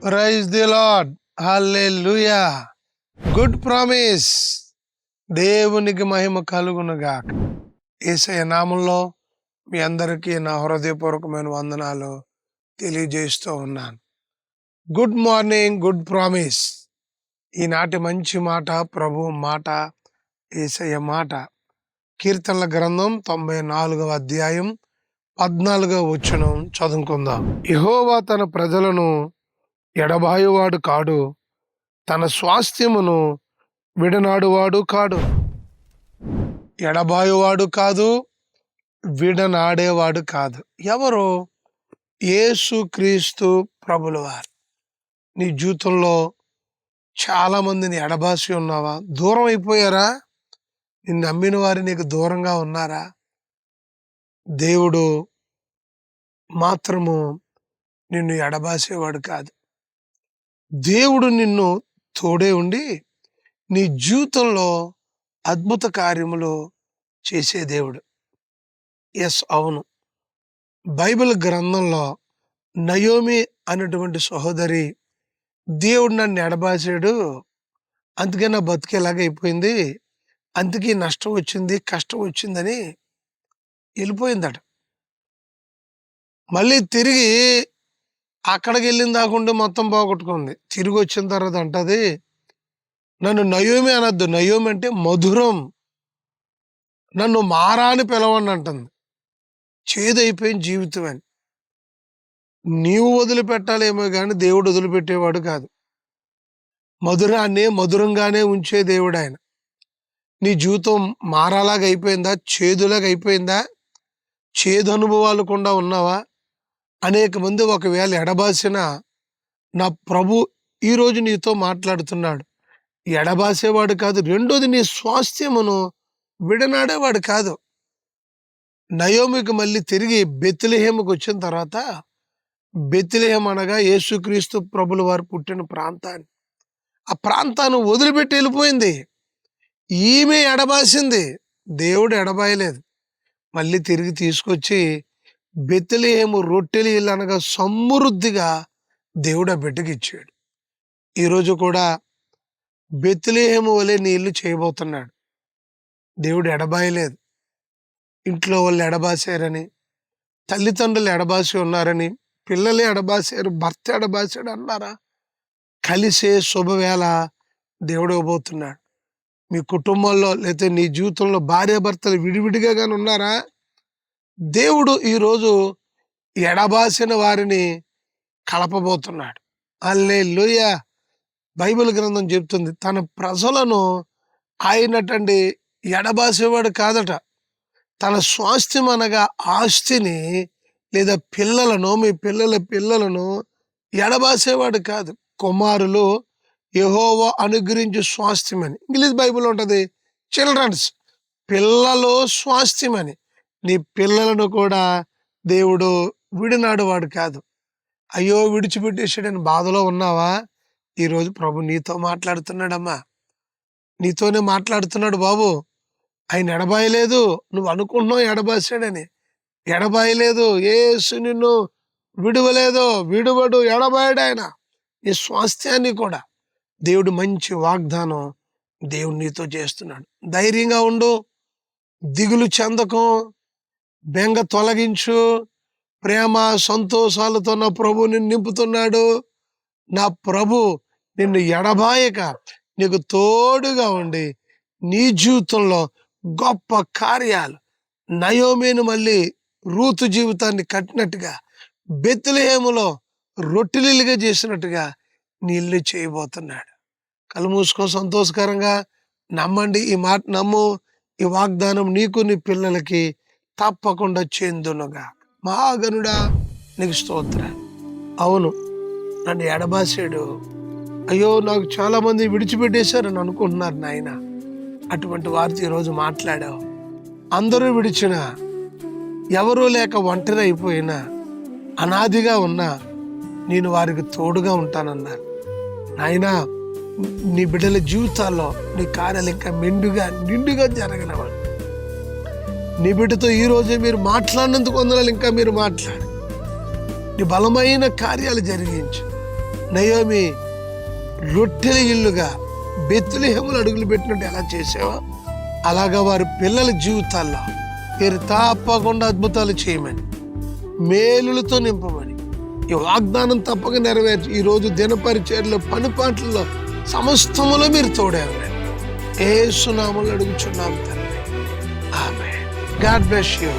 Praise the lord. Hallelujah. Good promise. దేవునికి మహిమ కలుగునుగాక. యేసయ్య నామంలో మీ అందరికీ నా హృదయపూర్వకమైన వందనాలు తెలియజేస్తూ ఉన్నాను. Good morning, good promise. ఈనాటి మంచి మాట, ప్రభు మాట, యేసయ్య మాట. కీర్తనల గ్రంథం 94వ అధ్యాయం 14వ వచనం చదువుకుందాం. యెహోవా తన ప్రజలను ఎడబాయువాడు కాడు, తన స్వాస్థ్యమును విడనాడువాడు కాడు. ఎడబాయువాడు కాదు, విడనాడేవాడు కాదు. ఎవరు? యేసుక్రీస్తు ప్రభుల వారు. నీ జీవితంలో చాలా మందిని ఎడబాసి ఉన్నావా? దూరం అయిపోయారా? నిన్ను నమ్మిన వారు నీకు దూరంగా ఉన్నారా? దేవుడు మాత్రము నిన్ను ఎడబాసేవాడు కాదు. దేవుడు నిన్ను తోడే ఉండి నీ జీవితంలో అద్భుత కార్యములు చేసే దేవుడు. ఎస్, అవును. బైబిల్ గ్రంథంలో నయోమి అనేటువంటి సహోదరి, దేవుడు నన్ను ఎడబాసాడు, అందుకే నా బతికేలాగా అయిపోయింది, అందుకే నష్టం వచ్చింది, కష్టం వచ్చిందని వెళ్ళిపోయిందట. మళ్ళీ తిరిగి అక్కడికి వెళ్ళిన దాకుంటే మొత్తం పోగొట్టుకుంది. తిరిగి వచ్చిన తర్వాత అంటది, నన్ను నయోమి అనొద్దు, నయోమి అంటే మధురం, నన్ను మారా అని పిలవండి అంటుంది. చేదైపోయిన జీవితం అని. నీవు వదిలిపెట్టాలేమో కానీ దేవుడు వదిలిపెట్టేవాడు కాదు. మధురాన్ని మధురంగానే ఉంచే దేవుడు ఆయన. నీ జీవితం మారాలాగా అయిపోయిందా? చేదులాగా అయిపోయిందా? చేదు అనుభవాలు కూడా ఉన్నావా? అనేక మంది ఒకవేళ ఎడబాసిన నా ప్రభు ఈరోజు నీతో మాట్లాడుతున్నాడు. ఎడబాసేవాడు కాదు. రెండోది, నీ స్వాస్థ్యమును విడనాడేవాడు కాదు. నయోమికి మళ్ళీ తిరిగి బెత్లెహేముకు వచ్చిన తర్వాత, బెత్లెహేం అనగా యేసుక్రీస్తు ప్రభుల వారు పుట్టిన ప్రాంతాన్ని, ఆ ప్రాంతాన్ని వదిలిపెట్టి వెళ్ళిపోయింది. ఈమె ఎడబాసింది, దేవుడు ఎడబాయలేదు. మళ్ళీ తిరిగి తీసుకొచ్చి బెత్లెహేము రొట్టెలు ఇల్లు అనగా సమృద్ధిగా దేవుడు ఆ బిడ్డకి ఇచ్చాడు. ఈరోజు కూడా బెత్లెహేము వలె నీ ఇల్లు చేయబోతున్నాడు. దేవుడు ఎడబాయలేదు. ఇంట్లో వాళ్ళు ఎడబాసారని, తల్లిదండ్రులు ఎడబాసి ఉన్నారని, పిల్లలు ఎడబాసారు, భర్త ఎడబాసాడు అన్నారా? కలిసే శుభవేళ దేవుడు ఇవ్వబోతున్నాడు. మీ కుటుంబంలో లేకపోతే నీ జీవితంలో భార్యాభర్తలు విడివిడిగా కానీ ఉన్నారా? దేవుడు ఈరోజు ఎడబాసిన వారిని కలపబోతున్నాడు. హల్లెలూయా. బైబిల్ గ్రంథం చెప్తుంది, తన ప్రజలను ఆయనటండి ఎడబాసేవాడు కాదట. తన స్వాస్థ్యం అనగా ఆస్తిని లేదా పిల్లలను, మీ పిల్లల పిల్లలను ఎడబాసేవాడు కాదు. కుమారులు యెహోవా అనుగ్రహించు స్వాస్థ్యం అని ఇంగ్లీష్ బైబిల్ ఉంటుంది, చిల్డ్రన్స్, పిల్లలు స్వాస్థ్యం అని. నీ పిల్లలను కూడా దేవుడు విడినాడువాడు కాదు. అయ్యో విడిచిపెట్టేసాడని బాధలో ఉన్నావా? ఈరోజు ప్రభు నీతో మాట్లాడుతున్నాడమ్మా, నీతోనే మాట్లాడుతున్నాడు. బాబు, ఆయన ఎడబాయలేదు. నువ్వు అనుకుంటున్నావు ఎడబాసాడని, ఎడబాయలేదు. యేసు నిన్ను విడువలేదు, విడువడు, ఎడబాయడు ఆయన. నీ స్వాస్థ్యాన్ని కూడా దేవుడు మంచి వాగ్దానం దేవుడు నీతో చేస్తున్నాడు. ధైర్యంగా ఉండు, దిగులు చెందకు, బెంగ తొలగించు. ప్రేమ సంతోషాలతో నా ప్రభు నిన్ను నింపుతున్నాడు. నా ప్రభు నిన్ను ఎడబాయక నీకు తోడుగా ఉండి నీ జీవితంలో గొప్ప కార్యాలు, నయోమిని మళ్ళీ రూతు జీవితాన్ని కట్టినట్టుగా, బెత్లెహేములో రొట్టెలిగా చేసినట్టుగా నీ ఇల్లు చేయబోతున్నాడు. కళ్ళు మూసుకో, సంతోషకరంగా నమ్మండి. ఈ మాట నమ్ము. ఈ వాగ్దానం నీకు, నీ పిల్లలకి తప్పకుండా చెందునుగా. మహాగణుడా, నీకు స్తోత్రం. అవును, నన్ను ఎడబాసాడు, అయ్యో నాకు చాలా మంది విడిచిపెట్టేశారని అనుకుంటున్నారు నాయన. అటువంటి వారితో ఈరోజు మాట్లాడావు. అందరూ విడిచిన, ఎవరూ లేక ఒంటరి అయిపోయినా, అనాదిగా ఉన్నా నేను వారికి తోడుగా ఉంటానన్నారు. నాయనా, నీ బిడ్డల జీవితాల్లో నీ కార్యాలు ఇంకా నిండుగా జరగనవాడు. నీ బిడ్డతో ఈరోజే మీరు మాట్లాడినందుకు వందనాలు. ఇంకా మీరు మాట్లాడి నీ బలమైన కార్యాలు జరిగించి నయోమి రొట్టెల ఇల్లుగా బెత్లెహేములో అడుగులు పెట్టినట్టు ఎలా చేసావో అలాగా వారి పిల్లల జీవితాల్లో మీరు తప్పకుండా అద్భుతాలు చేయమని, మేలులతో నింపమని, ఈ వాగ్దానం తప్పక నెరవేర్చి ఈరోజు దినపరిచర్యలో పనిపాట్లలో సమస్తములో మీరు తోడేవారు. యేసు నామములో అడుగుచున్నాం తండ్రి, ఆమేన్. God bless you.